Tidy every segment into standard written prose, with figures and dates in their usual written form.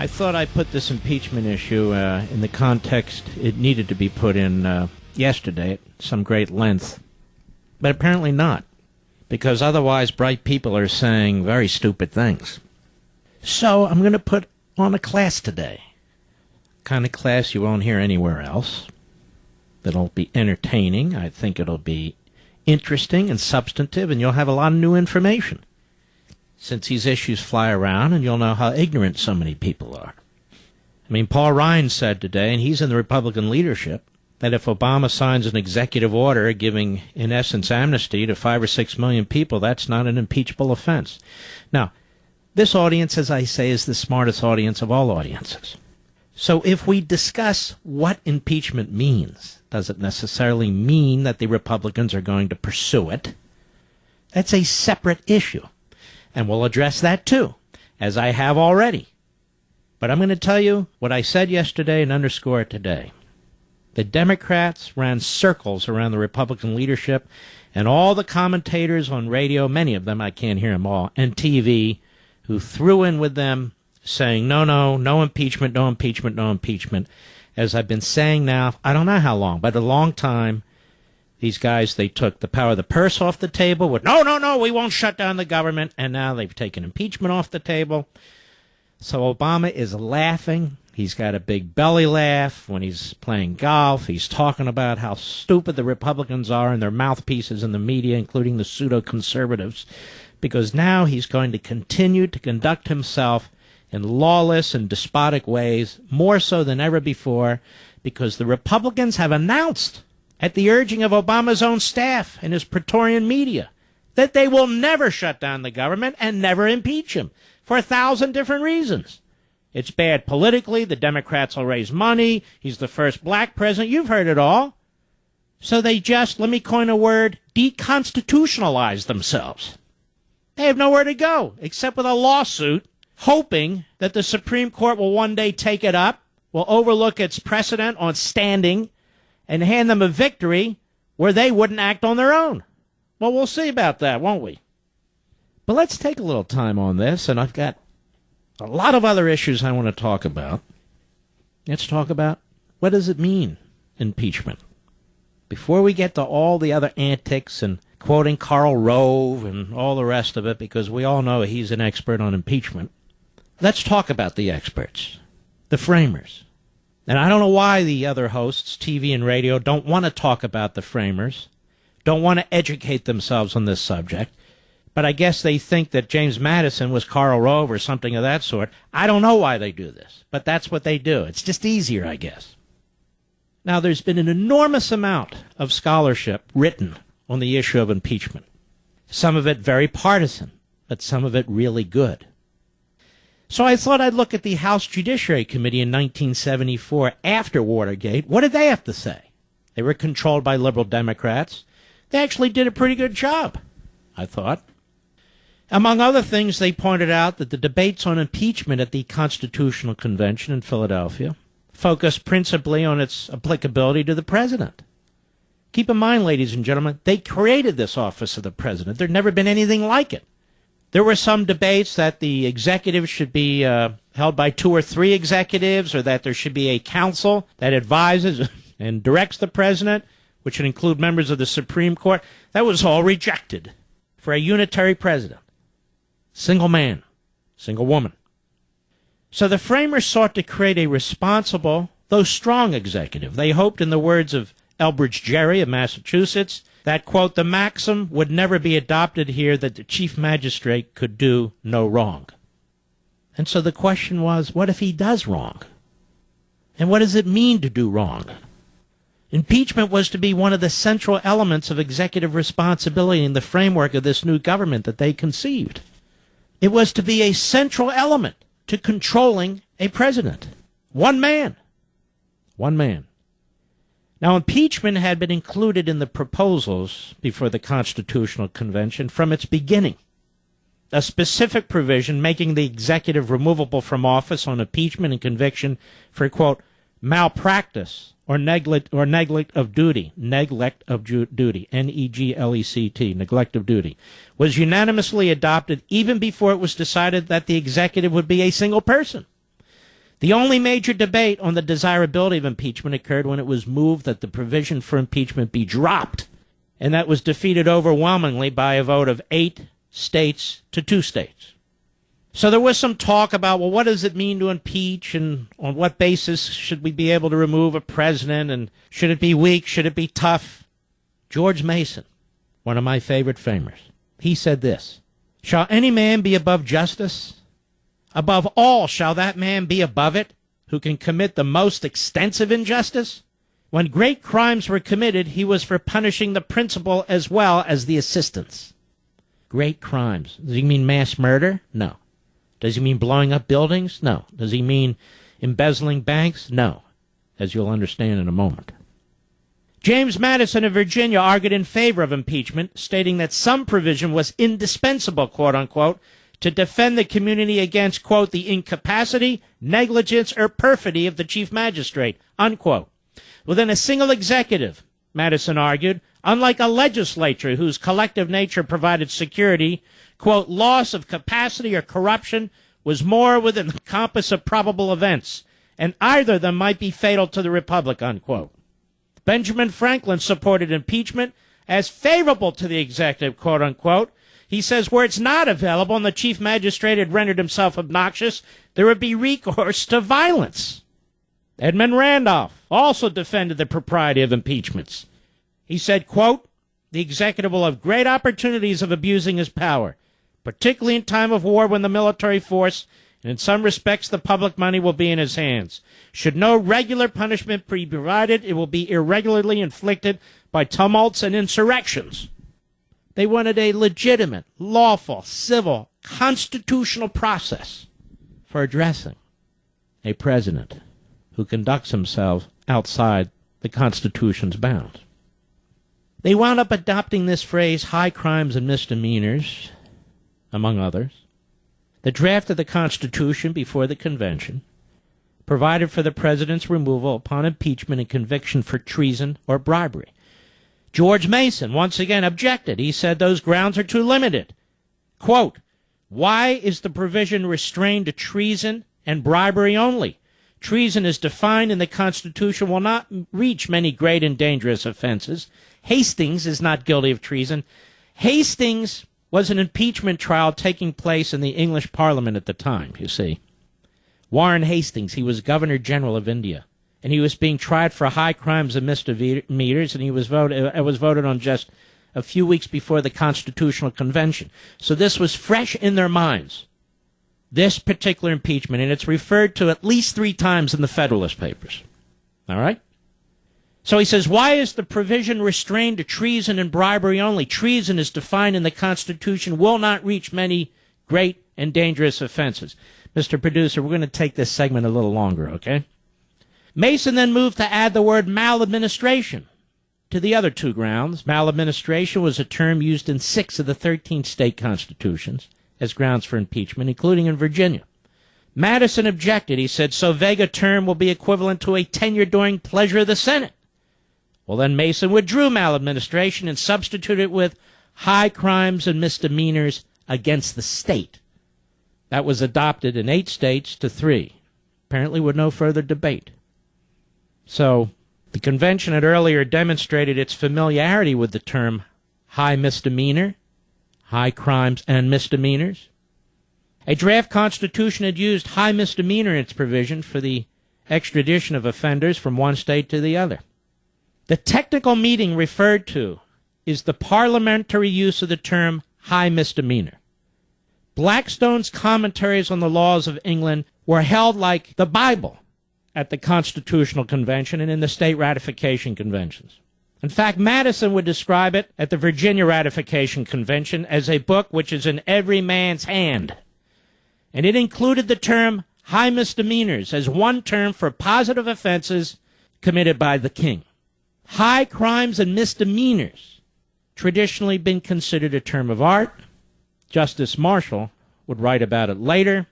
I thought I'd put this impeachment issue in the context it needed to be put in yesterday at some great length. But apparently not, because otherwise bright people are saying very stupid things. So I'm going to put on a class today. Kind of class you won't hear anywhere else. That'll be entertaining. I think it'll be interesting and substantive, and you'll have a lot of new information, since these issues fly around, and you'll know how ignorant so many people are. I mean, Paul Ryan said today, and he's in the Republican leadership, that if Obama signs an executive order giving, in essence, amnesty to 5 or 6 million people, that's not an impeachable offense. Now, this audience, as I say, is the smartest audience of all audiences. So if we discuss what impeachment means, does it necessarily mean that the Republicans are going to pursue it? That's a separate issue. And we'll address that too, as I have already. But I'm going to tell you what I said yesterday and underscore it today. The Democrats ran circles around the Republican leadership, and all the commentators on radio, many of them, I can't hear them all, and TV, who threw in with them saying, no impeachment, no impeachment, no impeachment. As I've been saying now, I don't know how long, but a long time, these guys, they took the power of the purse off the table with, no, we won't shut down the government, and now they've taken impeachment off the table. So Obama is laughing. He's got a big belly laugh when he's playing golf. He's talking about how stupid the Republicans are and their mouthpieces in the media, including the pseudo-conservatives, because now he's going to continue to conduct himself in lawless and despotic ways, more so than ever before, because the Republicans have announced, at the urging of Obama's own staff and his Praetorian media, that they will never shut down the government and never impeach him for 1,000 different reasons. It's bad politically. The Democrats will raise money. He's the first black president. You've heard it all. So they just, let me coin a word, deconstitutionalize themselves. They have nowhere to go except with a lawsuit, hoping that the Supreme Court will one day take it up, will overlook its precedent on standing, and hand them a victory where they wouldn't act on their own. Well, we'll see about that, won't we? But let's take a little time on this, and I've got a lot of other issues I want to talk about. Let's talk about, what does it mean, impeachment? Before we get to all the other antics and quoting Karl Rove and all the rest of it, because we all know he's an expert on impeachment, let's talk about the experts, the framers. And I don't know why the other hosts, TV and radio, don't want to talk about the framers, don't want to educate themselves on this subject. But I guess they think that James Madison was Karl Rove or something of that sort. I don't know why they do this, but that's what they do. It's just easier, I guess. Now, there's been an enormous amount of scholarship written on the issue of impeachment. Some of it very partisan, but some of it really good. So I thought I'd look at the House Judiciary Committee in 1974 after Watergate. What did they have to say? They were controlled by liberal Democrats. They actually did a pretty good job, I thought. Among other things, they pointed out that the debates on impeachment at the Constitutional Convention in Philadelphia focused principally on its applicability to the president. Keep in mind, ladies and gentlemen, they created this office of the president. There'd never been anything like it. There were some debates that the executive should be held by 2 or 3 executives, or that there should be a council that advises and directs the president, which would include members of the Supreme Court. That was all rejected for a unitary president. Single man, single woman. So the framers sought to create a responsible, though strong executive. They hoped, in the words of Elbridge Gerry of Massachusetts, that, quote, the maxim would never be adopted here that the chief magistrate could do no wrong. And so the question was, what if he does wrong? And what does it mean to do wrong? Impeachment was to be one of the central elements of executive responsibility in the framework of this new government that they conceived. It was to be a central element to controlling a president. One man. One man. Now, impeachment had been included in the proposals before the Constitutional Convention from its beginning. A specific provision making the executive removable from office on impeachment and conviction for, quote, malpractice or neglect of duty, neglect of duty, N-E-G-L-E-C-T, neglect of duty, was unanimously adopted even before it was decided that the executive would be a single person. The only major debate on the desirability of impeachment occurred when it was moved that the provision for impeachment be dropped, and that was defeated overwhelmingly by a vote of 8 states to 2 states. So there was some talk about, well, what does it mean to impeach, and on what basis should we be able to remove a president, and should it be weak, should it be tough? George Mason, one of my favorite framers, he said this: "Shall any man be above justice? Above all shall that man be above it who can commit the most extensive injustice? When great crimes were committed, he was for punishing the principal as well as the assistants." Great crimes. Does he mean mass murder? No. Does he mean blowing up buildings? No. Does he mean embezzling banks? No, as you'll understand in a moment. James Madison of Virginia argued in favor of impeachment, stating that some provision was indispensable, quote-unquote, to defend the community against, quote, the incapacity, negligence, or perfidy of the chief magistrate, unquote. Within a single executive, Madison argued, unlike a legislature whose collective nature provided security, quote, loss of capacity or corruption was more within the compass of probable events, and either of them might be fatal to the republic, unquote. Benjamin Franklin supported impeachment as favorable to the executive, quote unquote. He says where it's not available and the chief magistrate had rendered himself obnoxious, there would be recourse to violence. Edmund Randolph also defended the propriety of impeachments. He said, quote, the executive will have great opportunities of abusing his power, particularly in time of war when the military force and in some respects the public money will be in his hands. Should no regular punishment be provided, it will be irregularly inflicted by tumults and insurrections. They wanted a legitimate, lawful, civil, constitutional process for addressing a president who conducts himself outside the Constitution's bounds. They wound up adopting this phrase, high crimes and misdemeanors, among others. The draft of the Constitution before the convention provided for the president's removal upon impeachment and conviction for treason or bribery. George Mason once again objected. He said those grounds are too limited. Quote, why is the provision restrained to treason and bribery only? Treason is defined in the Constitution will not reach many great and dangerous offenses. Hastings is not guilty of treason. Hastings was an impeachment trial taking place in the English Parliament at the time, you see. Warren Hastings, he was Governor General of India, and he was being tried for high crimes and misdemeanors, and it was voted on just a few weeks before the Constitutional Convention. So this was fresh in their minds, this particular impeachment, and it's referred to at least 3 times in the Federalist Papers. All right? So he says, why is the provision restrained to treason and bribery only? Treason is defined in the Constitution, will not reach many great and dangerous offenses. Mr. Producer, we're going to take this segment a little longer, okay? Mason then moved to add the word maladministration to the other 2 grounds. Maladministration was a term used in 6 of the 13 state constitutions as grounds for impeachment, including in Virginia. Madison objected. He said, so vague a term will be equivalent to a tenure during pleasure of the Senate. Well, then Mason withdrew maladministration and substituted it with high crimes and misdemeanors against the state. That was adopted in 8 states to 3, apparently with no further debate. So the convention had earlier demonstrated its familiarity with the term high misdemeanor, high crimes and misdemeanors. A draft constitution had used high misdemeanor in its provision for the extradition of offenders from one state to the other. The technical meaning referred to is the parliamentary use of the term high misdemeanor. Blackstone's commentaries on the laws of England were held like the Bible at the Constitutional Convention and in the state ratification conventions. In fact, Madison would describe it at the Virginia Ratification Convention as a book which is in every man's hand. And it included the term high misdemeanors as one term for positive offenses committed by the king. High crimes and misdemeanors traditionally been considered a term of art. Justice Marshall would write about it later.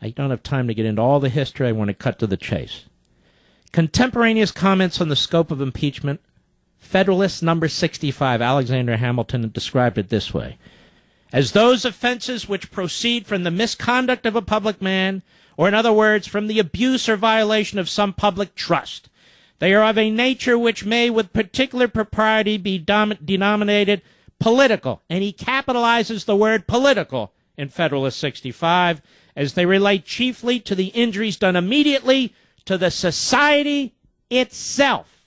I don't have time to get into all the history. I want to cut to the chase. Contemporaneous comments on the scope of impeachment. Federalist number 65, Alexander Hamilton, described it this way. as those offenses which proceed from the misconduct of a public man, or in other words, from the abuse or violation of some public trust. They are of a nature which may with particular propriety be denominated political, and he capitalizes the word political in Federalist 65, as they relate chiefly to the injuries done immediately to the society itself.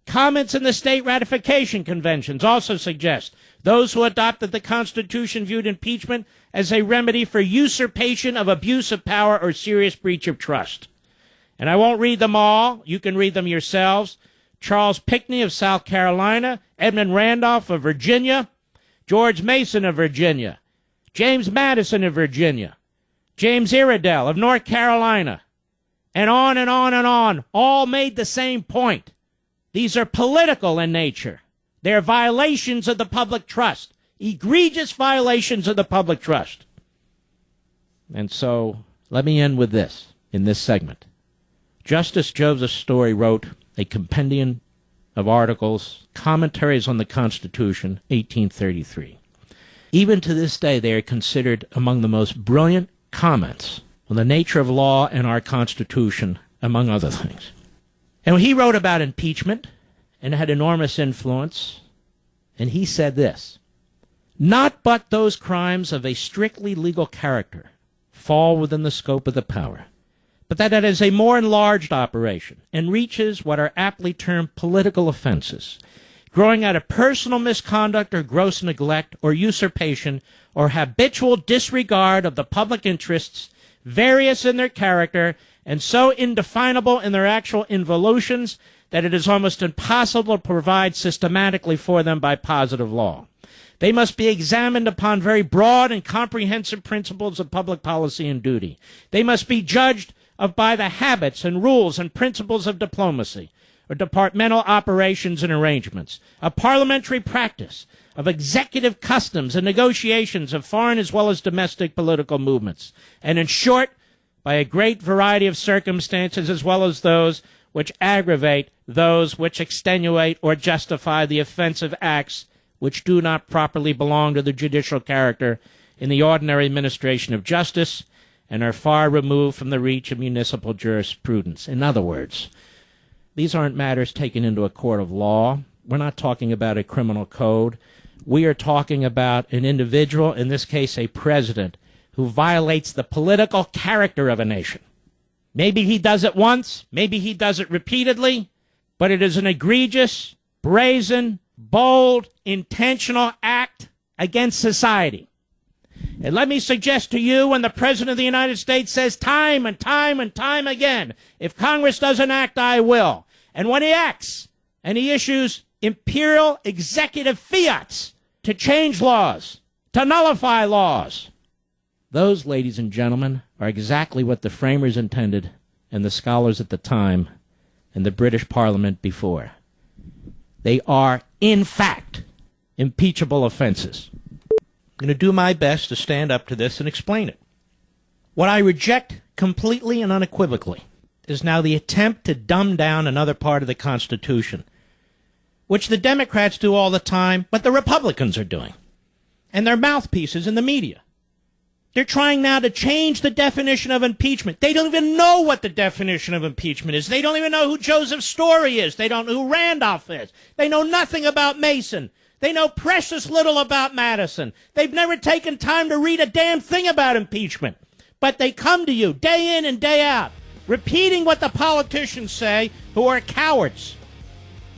Comments in the state ratification conventions also suggest those who adopted the Constitution viewed impeachment as a remedy for usurpation of abuse of power or serious breach of trust. And I won't read them all. You can read them yourselves. Charles Pinckney of South Carolina, Edmund Randolph of Virginia, George Mason of Virginia, James Madison of Virginia, James Iredell of North Carolina, and on and on and on, all made the same point. These are political in nature. They're violations of the public trust, egregious violations of the public trust. And so, let me end with this in this segment. Justice Joseph Story wrote a compendium of articles, commentaries on the Constitution, 1833. Even to this day, they are considered among the most brilliant comments on the nature of law and our Constitution, among other things. And he wrote about impeachment and had enormous influence, and he said this: not but those crimes of a strictly legal character fall within the scope of the power, but that it is a more enlarged operation and reaches what are aptly termed political offenses, growing out of personal misconduct or gross neglect or usurpation or habitual disregard of the public interests, various in their character and so indefinable in their actual involutions that it is almost impossible to provide systematically for them by positive law. They must be examined upon very broad and comprehensive principles of public policy and duty. They must be judged of by the habits and rules and principles of diplomacy, or departmental operations and arrangements, of parliamentary practice, of executive customs and negotiations of foreign as well as domestic political movements, and in short, by a great variety of circumstances as well as those which aggravate, those which extenuate or justify the offensive acts which do not properly belong to the judicial character in the ordinary administration of justice and are far removed from the reach of municipal jurisprudence. In other words, these aren't matters taken into a court of law. We're not talking about a criminal code. We are talking about an individual, in this case a president, who violates the political character of a nation. Maybe he does it once, maybe he does it repeatedly, but it is an egregious, brazen, bold, intentional act against society. And let me suggest to you, when the President of the United States says time and time and time again, if Congress doesn't act, I will. And when he acts, and he issues imperial executive fiats to change laws, to nullify laws, those, ladies and gentlemen, are exactly what the framers intended, and the scholars at the time, and the British Parliament before. They are, in fact, impeachable offenses. I'm going to do my best to stand up to this and explain it. What I reject completely and unequivocally is now the attempt to dumb down another part of the Constitution, which the Democrats do all the time, but the Republicans are doing, and their mouthpieces in the media. They're trying now to change the definition of impeachment. They don't even know what the definition of impeachment is. They don't even know who Joseph Story is. They don't know who Randolph is. They know nothing about Mason. They know precious little about Madison. They've never taken time to read a damn thing about impeachment. But they come to you day in and day out, repeating what the politicians say, who are cowards.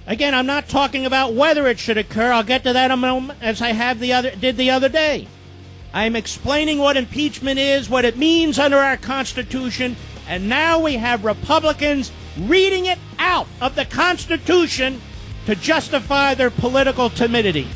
Again, I'm not talking about whether it should occur. I'll get to that in a moment, as I did the other day. I'm explaining what impeachment is, what it means under our Constitution, and now we have Republicans reading it out of the Constitution to justify their political timidity.